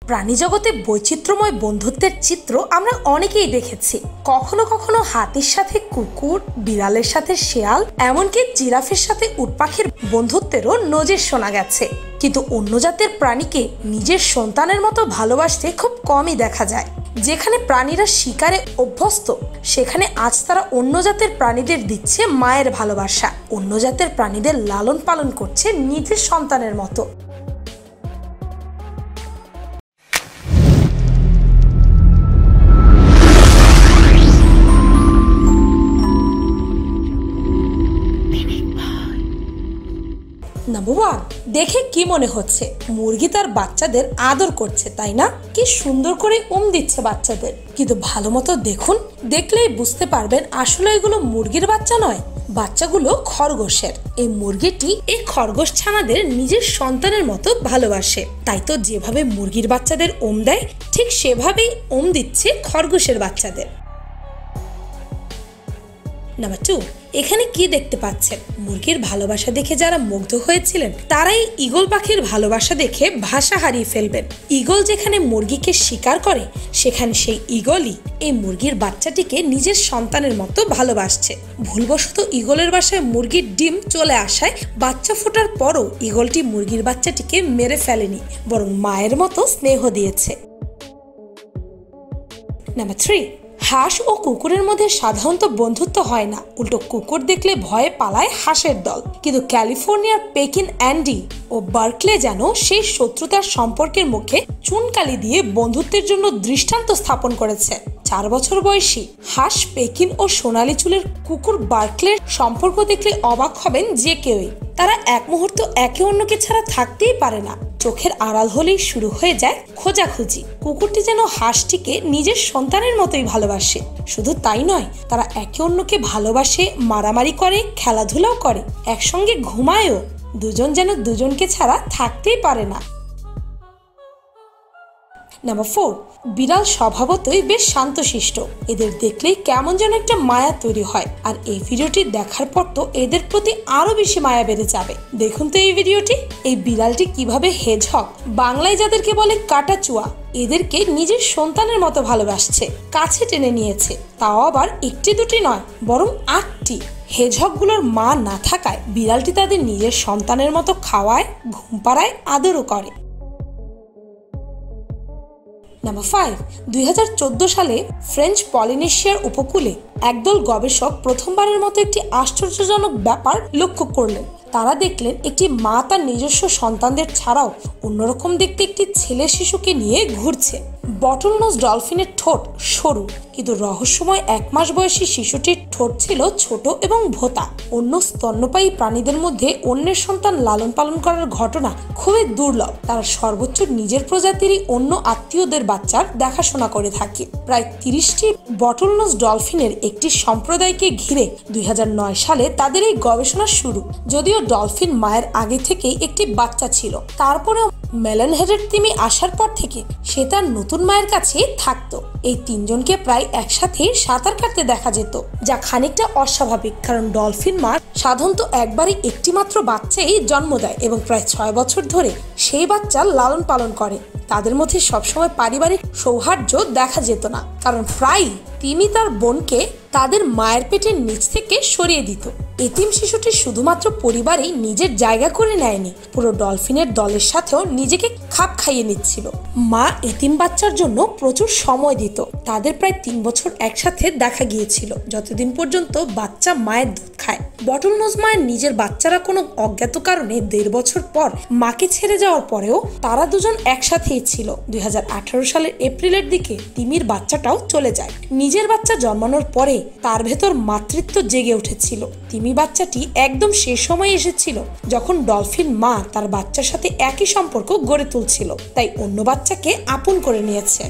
প্রাণী জগতে বৈচিত্র্যময় বন্ধুত্বের চিত্র আমরা অনেকেই দেখেছি। কখনো কখনো হাতির সাথে কুকুর, বিড়ালের সাথে শেয়াল, এমনকি জিরাফের সাথে উট পাখির বন্ধুত্বেরও নজির শোনা গেছে। কিন্তু অন্য জাতের প্রাণীকে নিজের সন্তানের মতো ভালোবাসতে খুব কমই দেখা যায়। যেখানে প্রাণীরা শিকারে অভ্যস্ত, সেখানে আজ তারা অন্য জাতের প্রাণীদের দিচ্ছে মায়ের ভালোবাসা, অন্য জাতের প্রাণীদের লালন পালন করছে নিজের সন্তানের মতো। নাম্বার 1, দেখে কি মনে হচ্ছে? মুরগি তার বাচ্চাদের আদর করছে, তাই না? কি সুন্দর করে দিচ্ছে বাচ্চাদের। কিন্তু ভালো মতো দেখুন, দেখলেই বুঝতে পারবেন আসলে এগুলো মুরগির বাচ্চা নয়, বাচ্চাগুলো খরগোশের। এই মুরগিটি এই খরগোশ ছানাদের নিজের সন্তানের মতো ভালোবাসে। তাই তো যেভাবে মুরগির বাচ্চাদের দেয়, ঠিক সেভাবেই দিচ্ছে খরগোশের বাচ্চাদের। নাম্বার 2, এখানে কি দেখতে পাচ্ছেন? মুরগির ভালোবাসা দেখে যারা মুগ্ধ হয়েছিলেন, তারাই ঈগল পাখির ভালোবাসা দেখে ভাষা হারিয়ে ফেলবেন। ঈগল যেখানে মুরগিকে শিকার করে, সেখানে সেই ঈগলই এই মুরগির বাচ্চাটিকে নিজের সন্তানের মতো ভালোবাসছে। ভুলবশত ঈগলের বাসায় মুরগির ডিম চলে আসায় বাচ্চা ফোটার পরও ঈগলটি মুরগির বাচ্চাটিকে মেরে ফেলেনি, বরং মায়ের মতো স্নেহ দিয়েছে। নাম্বার 3, হাঁস ও কুকুরের মধ্যে সাধারণত বন্ধুত্ব হয় না, উল্টো কুকুর দেখলে ভয়ে পালায় হাঁসের দল। কিন্তু ক্যালিফোর্নিয়ার পেকিন অ্যান্ডি ও বার্কলে যেন সেই শত্রুতার সম্পর্কের মুখে চুনকালি দিয়ে বন্ধুত্বের জন্য দৃষ্টান্ত স্থাপন করেছে। 4 বছর বয়সী হাঁস পেকিন ও সোনালি চুলের কুকুর বার্কলের সম্পর্ক দেখলে অবাক হবেন যে কেউই। তারা এক মুহূর্ত একে অন্যকে ছাড়া থাকতেই পারে না। চোখের আড়াল হলেই শুরু হয়ে যায় খোঁজাখুঁজি। কুকুরটি যেন হাঁসটিকে নিজের সন্তানের মতোই ভালোবাসে। শুধু তাই নয়, তারা একে অন্যকে ভালোবাসে, মারামারি করে, খেলাধুলাও করে, একসঙ্গে ঘুমায়ও। দুজন যেন দুজনকে ছাড়া থাকতেই পারে না। নাম্বার 4, বিড়াল স্বভাবতই বেশ শান্তশিষ্ট। এদের দেখলেই কেমন যেন একটা মায়া তৈরি হয়। আর এই ভিডিওটি দেখার পর তো এদের প্রতি আরো বেশি মায়া বেড়ে যাবে। দেখুন তো এই ভিডিওটি। এই বিড়ালটি কিভাবে হেজহগ, বাংলায় যাদেরকে বলে কাটাচুয়া, এদেরকে নিজের সন্তানের মতো ভালোবাসছে, কাছে টেনে নিয়েছে। তাও আবার একটি দুটি নয়, বরং 8টি। হেজহগগুলোর মা না থাকায় বিড়ালটি তাদের নিজের সন্তানের মতো খাওয়ায়, ঘুম পাড়ায়, আদরও করে। নাম্বার 5, 2014 সালে ফ্রেঞ্চ পলিনেশিয়ার উপকূলে একদল গবেষক প্রথমবারের মতো একটি আশ্চর্যজনক ব্যাপার লক্ষ্য করলেন। তারা দেখলেন একটি মা তার নিজস্ব সন্তানদের ছাড়াও অন্যরকম দেখতে একটি ছেলে শিশুকে নিয়ে ঘুরছে। বটলনোজ ডলফিনের ঠোঁট সরু, কিন্তু রহস্যময় 1 মাস বয়সী শিশুটির ঠোঁট ছিল ছোট এবং ভোঁতা। অন্য স্তন্যপায়ী প্রাণীদের মধ্যে অন্যের সন্তান লালন পালন করার ঘটনা খুবই দুর্লভ। তারা সর্বোচ্চ নিজের প্রজাতিরই অন্য আত্মীয়দের বাচ্চার দেখাশোনা করে থাকে। প্রায় 30টি বটলনোজ ডলফিনের একটি সম্প্রদায়কে ঘিরে 2009 সালে তাদের এই গবেষণা শুরু। যদিও ডলফিন মায়ের আগে থেকেই একটি বাচ্চা ছিল, তারপরেও মেলানহেডের তিমি আসার পর থেকে সে তার নতুন মায়ের কাছে থাকতো। এই 3 জনকে প্রায় একসাথে সাঁতার কাটতে দেখা যেত, যা খানিকটা অস্বাভাবিক, কারণ ডলফিন মা সাধারণত একবারই একটি মাত্র বাচ্চাই জন্ম দেয় এবং প্রায় 6 বছর ধরে সেই বাচ্চা লালন পালন করে। তাদের মধ্যে সবসময় পারিবারিক সৌহার্দ্য দেখা যেত না, কারণ প্রায় তিমি তার বোনকে তাদের মায়ের পেটের নিচ থেকে সরিয়ে দিত। এতিম শিশুটি শুধুমাত্র পরিবারেই নিজের জায়গা করে নেয়নি, পুরো ডলফিনের দলের সাথেও নিজেকে খাপ খাইয়ে নিচ্ছিল। মা এতিম বাচ্চার জন্য প্রচুর সময় দিত। তাদের প্রায় 3 বছর একসাথে দেখা গিয়েছিল, যতদিন পর্যন্ত বাচ্চা মায়ের দুধ খায়। বটলনোজ মায়ের নিজের বাচ্চারা কোনো অজ্ঞাত কারণে 1.5 বছর পর মাকে ছেড়ে যাওয়ার পরেও তারা দুজন একসাথেই ছিল। 2018 সালের এপ্রিলের দিকে তিমির বাচ্চাটাও চলে যায়। নিজের বাচ্চা জন্মানোর পরে তার ভেতর মাতৃত্ব জেগে উঠেছিল। তিমি বাচ্চাটি একদম সেই সময় এসেছিল যখন ডলফিন মা তার বাচ্চার সাথে একই সম্পর্ক গড়ে তুলছিল, তাই অন্য বাচ্চাকে আপন করে নিয়েছে।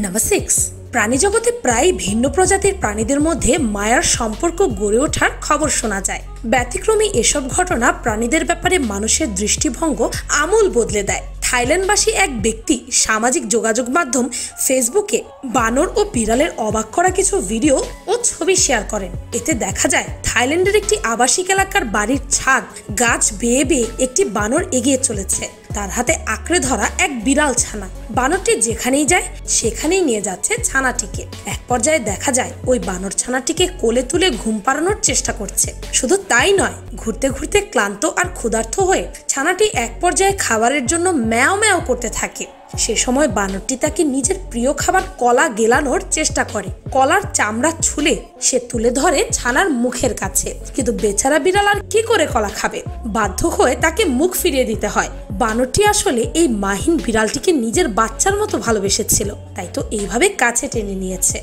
নাম্বার 6, প্রাণী জগতে প্রায় ভিন্ন প্রজাতির প্রাণীদের মধ্যে মায়ার সম্পর্ক গড়ে ওঠার খবর শোনা যায়। ব্যতিক্রমী এসব ঘটনা প্রাণীদের ব্যাপারে মানুষের দৃষ্টিভঙ্গ আমূল বদলে দেয়। থাইল্যান্ডবাসী এক ব্যক্তি সামাজিক যোগাযোগ মাধ্যম ফেসবুকে বানর ও বিড়ালের অবাক করা কিছু ভিডিও ও ছবি শেয়ার করেন। এতে দেখা যায় থাইল্যান্ডের একটি আবাসিক এলাকার বাড়ির ছাদ গাছ বেয়ে বেয়ে একটি বানর এগিয়ে চলেছে। তার হাতে আঁকড়ে ধরা এক বিড়াল ছানা। বানরটি যেখানেই যায় সেখানেই নিয়ে যাচ্ছে ছানাটিকে। এক পর্যায়ে দেখা যায় ওই বানর ছানাটিকে কোলে তুলে ঘুম পাড়ানোর চেষ্টা করছে। শুধু তাই নয়, ঘুরতে ঘুরতে ক্লান্ত আর ক্ষুধার্ত হয়ে ছানাটি এক পর্যায়ে খাবারের জন্য ম্যাও ম্যাও করতে থাকে। সে সময় বানরটি তাকে নিজের প্রিয় খাবার কলা গেলানোর চেষ্টা করে। কলার চামড়া ছুলে সে তুলে ধরে ছানার মুখের কাছে, কিন্তু বেচারা বিড়াল আর কি করে কলা খাবে? বাধ্য হয়ে তাকে মুখ ফিরিয়ে দিতে হয়। বানরটি আসলে এই মাহিন বিড়ালটিকে নিজের বাচ্চার মতো ভালোবেসেছিল, তাই তো এইভাবে কাছে টেনে নিয়েছে।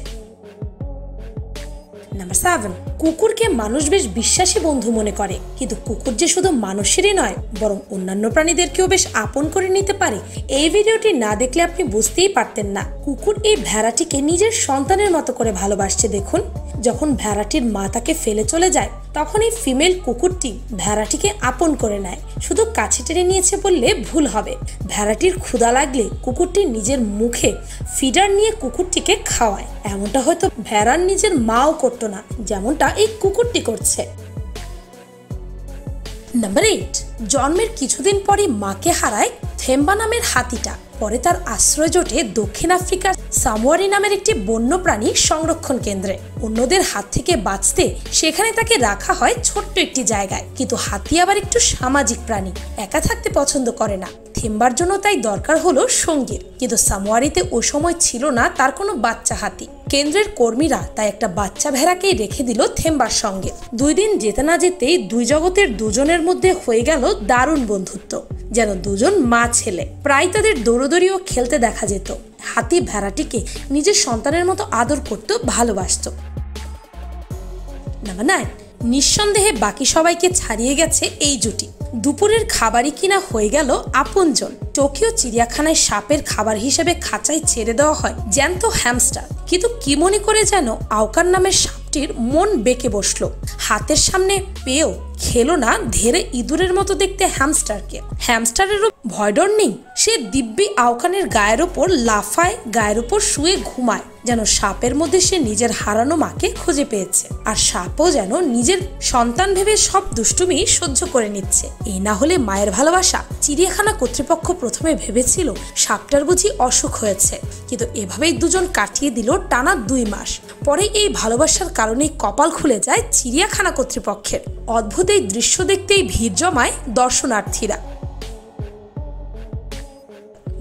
নাম্বার 7, কুকুরকে মানুষ বেশ বিশ্বাসী বন্ধু মনে করে, কিন্তু কুকুর যে শুধু মানুষেরই নয় বরং অন্যান্য প্রাণীদেরকেও বেশ আপন করে নিতে পারে। এই ভিডিওটি না দেখলে আপনি বুঝতেই পারতেন না। কুকুর এই ভেড়াটিকে নিজের সন্তানের মতো করে ভালোবাসছে। দেখুন, যখন ভেড়াটির মা তাকে ফেলে চলে যায় তখন এই ফিমেল কুকুরটি ভেড়াটিকে আপন করে নেয়। শুধু কাছে টেনে নিয়েছে বললে ভুল হবে। ভেড়াটির ক্ষুধা লাগলে কুকুরটি নিজের মুখে ফিডার নিয়ে কুকুরটিকে খাওয়ায়। এমনটা হয়তো ভেড়ার নিজের মাও করতো না, যেমনটা এই কুকুরটি করছে। নাম্বার 8, জন্মের কিছুদিন পরই মাকে হারায় থেম্বা নামের হাতিটা। পরে তার আশ্রয় জোটে দক্ষিণ আফ্রিকার সামোয়ারি নামের একটি বন্যপ্রাণী সংরক্ষণ কেন্দ্রে। অন্যদের হাত থেকে বাঁচতে সেখানে তাকে রাখা হয় ছোট্ট একটি জায়গায়। কিন্তু হাতি আবার একটু সামাজিক প্রাণী, একা থাকতে পছন্দ করে না। থেম্বার জন্য তাই দরকার হলো সঙ্গীর, কিন্তু সামোয়ারিতে ওই সময় ছিল না তার কোনো বাচ্চা হাতি। কেন্দ্রের কর্মীরা তাই একটা বাচ্চা ভেড়াকেই রেখে দিল থেম্বার সঙ্গে। 2 দিন যেতে না যেতেই দুই জগতের দুজনের মধ্যে হয়ে গেল দারুণ বন্ধুত্ব, যেন দুজন মা ছেলে। প্রায় তাদের দৌড়দৌড়িও খেলতে দেখা যেত। হাতি ভেড়াটিকে নিজের সন্তানের মতো আদর করত, ভালোবাসত। নাম্বার 9, নিঃসন্দেহে বাকি সবাইকে ছাড়িয়ে গেছে এই জুটি। দুপুরের খাবারই কিনা হয়ে গেল আপনজন। টোকিও চিড়িয়াখানায় সাপের খাবার হিসেবে খাঁচায় ছেড়ে দেওয়া হয় জ্যান্ত হ্যামস্টার, কিন্তু কি মনে করে যেন আওকার নামের সাপটির মন বেঁকে বসলো। হাতের সামনে পেয়েও খেলো না ধেরে ইঁদুরের মতো দেখতে হ্যামস্টারকে। হ্যামস্টারেরও ভয় ডর নেই, সে দিব্যি আওকানের গায়ের ওপর লাফায়, গায়ের ওপর শুয়ে ঘুমায়, যেন সাপের মধ্যে সে নিজের হারানো মাকে খুঁজে পেয়েছে। আর সাপও যেন নিজের সন্তান ভেবে সব দুষ্টুমি সহ্য করে নিচ্ছে। এই না হলে মায়ের ভালোবাসা। চিড়িয়াখানা কর্তৃপক্ষ প্রথমে ভেবেছিল সাপটার বুঝি অসুখ হয়েছে, কিন্তু এভাবেই দুজন কাটিয়ে দিল টানা 2 মাস। পরে এই ভালোবাসার কারণে কপাল খুলে যায় চিড়িয়াখানা কর্তৃপক্ষের। অদ্ভুত এই দৃশ্য দেখতেই ভিড় জমায় দর্শনার্থীরা।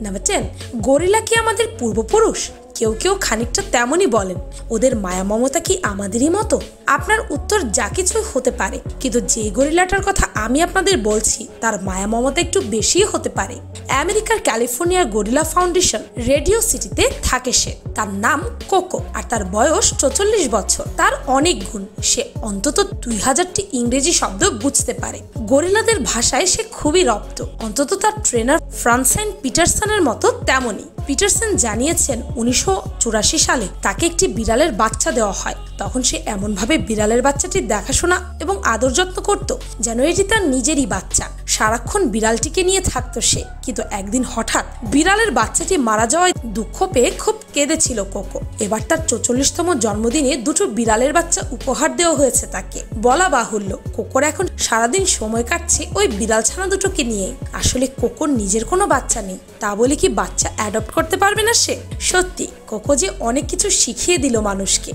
নাম্বার 10, গরিলা কি আমাদের পূর্বপুরুষ? কেউ কেউ খানিকটা তেমনই বলেন। ওদের মায়া মমতা কি আমাদেরই মতো? আপনার উত্তর যা কিছুই হতে পারে, কিন্তু যে গরিলাটার কথা আমি আপনাদের বলছি তার মায়া মমতা একটু বেশি হতে পারে। আমেরিকার ক্যালিফোর্নিয়ার গরিলা ফাউন্ডেশন রেডিও সিটিতে থাকে সে। তার নাম কোকো আর তার বয়স 44 বছর। তার অনেক গুণ, সে অন্তত 2000টি ইংরেজি শব্দ বুঝতে পারে। গরিলাদের ভাষায় সে খুবই রপ্ত, অন্তত তার ট্রেনার ফ্রান্সাইন পিটারসনের মতো তেমনই। পিটারসন জানিয়েছেন 1984 সালে তাকে একটি বিড়ালের বাচ্চা দেওয়া হয়। তখন সে এমনভাবে বিড়ালের বাচ্চাটির দেখাশোনা এবং আদর যত্ন করত যেন এটি তার নিজেরই বাচ্চা। সারাক্ষণ বিড়ালটিকে নিয়ে থাকতো সে। কিন্তু একদিন হঠাৎ বিড়ালের বাচ্চাটি মারা যাওয়ায় দুঃখ পেয়ে খুব কেঁদেছিল কোকো। এবার তার 44তম জন্মদিনে 2টো বিড়ালের বাচ্চা উপহার দেওয়া হয়েছে তাকে। বলা বাহুল্য, কোকোর এখন সারাদিন সময় কাটছে ওই বিড়াল ছানা দুটোকে নিয়ে। আসলে কোকোর নিজের কোনো বাচ্চা নেই, তা বলে কি বাচ্চা অ্যাডপ্ট করতে পারবে না সে? সত্যি কোকো যে অনেক কিছু শিখিয়ে দিল মানুষকে।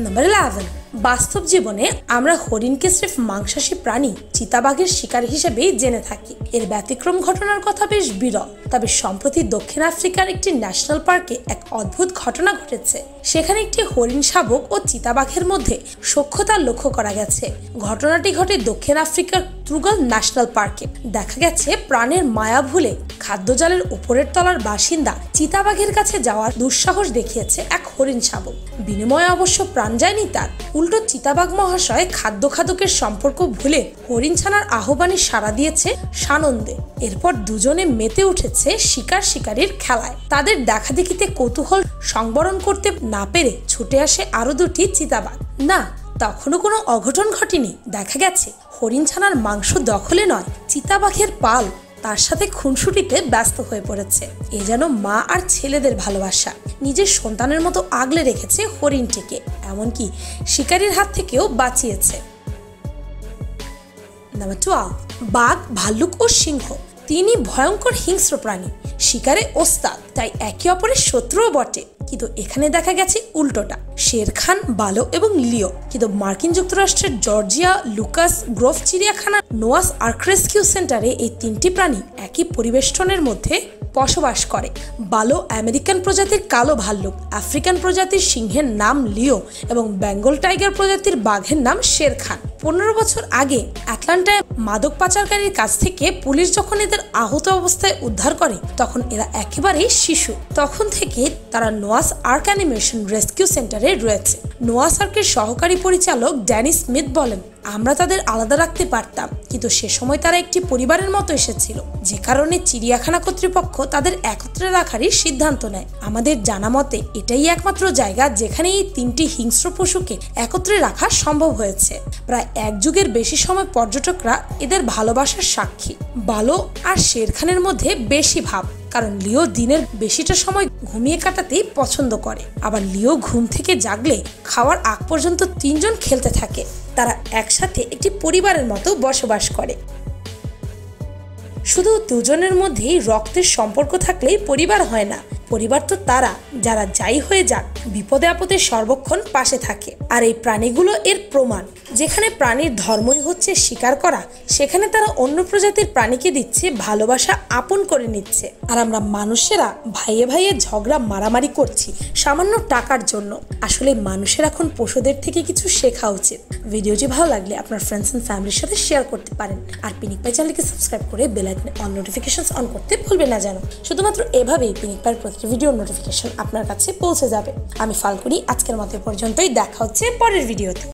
নাম্বার 11, বাস্তব জীবনে আমরা হরিণকে স্রেফ মাংসাশী প্রাণী চিতাবাঘের শিকার হিসেবেই জেনে থাকি। এর ব্যতিক্রম ঘটনার কথা বেশ বিরল। তবে সম্প্রতি দক্ষিণ আফ্রিকার একটি ন্যাশনাল পার্কে এক অদ্ভুত ঘটনা ঘটেছে। সেখানে একটি হরিণ শাবক ও চিতাবাঘের মধ্যে সখ্যতা লক্ষ্য করা গেছে। ঘটনাটি ঘটে দক্ষিণ আফ্রিকার ত্রুগাল ন্যাশনাল পার্কে। দেখা গেছে প্রাণের মায়া ভুলে খাদ্যজালের উপরের তলার বাসিন্দা চিতাবাঘের কাছে যাওয়ার দুঃসাহস দেখিয়েছে এক হরিণ শাবক। বিনিময়ে অবশ্য প্রাণ যায়নি তার। উল্টো চিতাবাঘ মহাশয় খাদ্য খাদকের সম্পর্ক ভুলে হরিণ ছানার আহ্বানে সাড়া দিয়েছে সানন্দে। এরপর দুজনে মেতে উঠেছে শিকার শিকারীর খেলায়। তাদের দেখাদেখিতে কৌতূহল সংবরণ করতে না পেরে ছুটে আসে আরো 2টি চিতাবাঘ। না, তখনও কোনো অঘটন ঘটেনি। দেখা গেছে হরিণ ছানার মাংস দখলে নয়, চিতাবাঘের পাল তার সাথে খুনসুটিতে ব্যস্ত হয়ে পড়েছে। এ যেন মা আর ছেলেদের ভালোবাসা। নিজের সন্তানের মতো আগলে রেখেছে হরিণটিকে, এমনকি শিকারীর হাত থেকেও বাঁচিয়েছে। নাম্বার 12, বাঘ, ভাল্লুক ও সিংহ তিনই ভয়ঙ্কর হিংস্র প্রাণী, শিকারে ওস্তাদ, তাই একে অপরের শত্রুও বটে। কিন্তু এখানে দেখা গেছে উল্টোটা, শের খান, বালো এবং লিও। কিন্তু মার্কিন যুক্তরাষ্ট্রের জর্জিয়া লুকাস গ্রোভ চিড়িয়াখানা নোয়াস আর্ক রেস্কিউ সেন্টারে এই তিনটি প্রাণী একই পরিবেষ্টনের মধ্যে বসবাস করে। বালো আমেরিকান প্রজাতির কালো ভাল্লুক, আফ্রিকান প্রজাতির সিংহের নাম লিও এবং বেঙ্গল টাইগার প্রজাতির বাঘের নাম শের খান। 15 বছর আগে আটলান্টায় মাদক পাচারকারীর কাছ থেকে পুলিশ যখন এদের আহত অবস্থায় উদ্ধার করে তখন এরা একেবারেই শিশু। তখন থেকে তারা নোয়াস আর্ক অ্যানিমেশন রেস্কিউ সেন্টারে রয়েছে। নোয়াস আর্কের সহকারী পরিচালক ড্যানি স্মিথ বলেন, আমরা তাদের আলাদা রাখতে পারতাম, কিন্তু সে সময় তারা একটি পরিবারের মতো এসেছিল, যে কারণে চিড়িয়াখানা কর্তৃপক্ষ তাদের একত্রে রাখারই সিদ্ধান্ত নেয়। আমাদের জানা মতে এটাই একমাত্র জায়গা যেখানে এই তিনটি হিংস্র পশুকে একত্রে রাখা সম্ভব হয়েছে। প্রায় এক যুগের বেশি সময় পর্যটকরা এদের ভালোবাসার সাক্ষী। বালো আর শের খানের মধ্যে বেশি ভাব, কারণ লিও দিনের বেশিটা সময় ঘুমিয়ে কাটাতেই পছন্দ করে। আবার লিও ঘুম থেকে জাগলে খাওয়ার আগ পর্যন্ত তিনজন খেলতে থাকে। তারা একসাথে একটি পরিবারের মতো বসবাস করে। শুধু দুজনের মধ্যেই রক্তের সম্পর্ক থাকলেই পরিবার হয় না। পরিবার তো তারা যারা যাই হয়ে যাক বিপদে আপদে সর্বক্ষণ পাশে থাকে। আর এই প্রাণীগুলো এর প্রমাণ। যেখানে প্রাণীর ধর্মই হচ্ছে শিকার করা, সেখানে তারা অন্য প্রজাতির প্রাণীকে দিচ্ছে ভালোবাসা, আপন করে নিচ্ছে। আর আমরা মানুষেরা ভাইয়ে ভাইয়ে ঝগড়া মারামারি করছি সামান্য টাকার জন্য। আসলে মানুষের এখন পশুদের থেকে কিছু শেখা উচিত। ভিডিওটি ভালো লাগলে আপনার ফ্রেন্ডস এন্ড ফ্যামিলির সাথে শেয়ার করতে পারেন। আর পিনিক পাই চ্যানেলকে সাবস্ক্রাইব করে বেল আইকনে অল নোটিফিকেশনস অন করতে ভুলবেন না যেন। শুধুমাত্র এভাবেই পিনিক পাইয়ের প্রতিটি ভিডিওর নোটিফিকেশন আপনার কাছে পৌঁছে যাবে। আমি ফাল্গুনি, আজকের মতো পর্যন্তই। দেখা হচ্ছে পরের ভিডিওতে।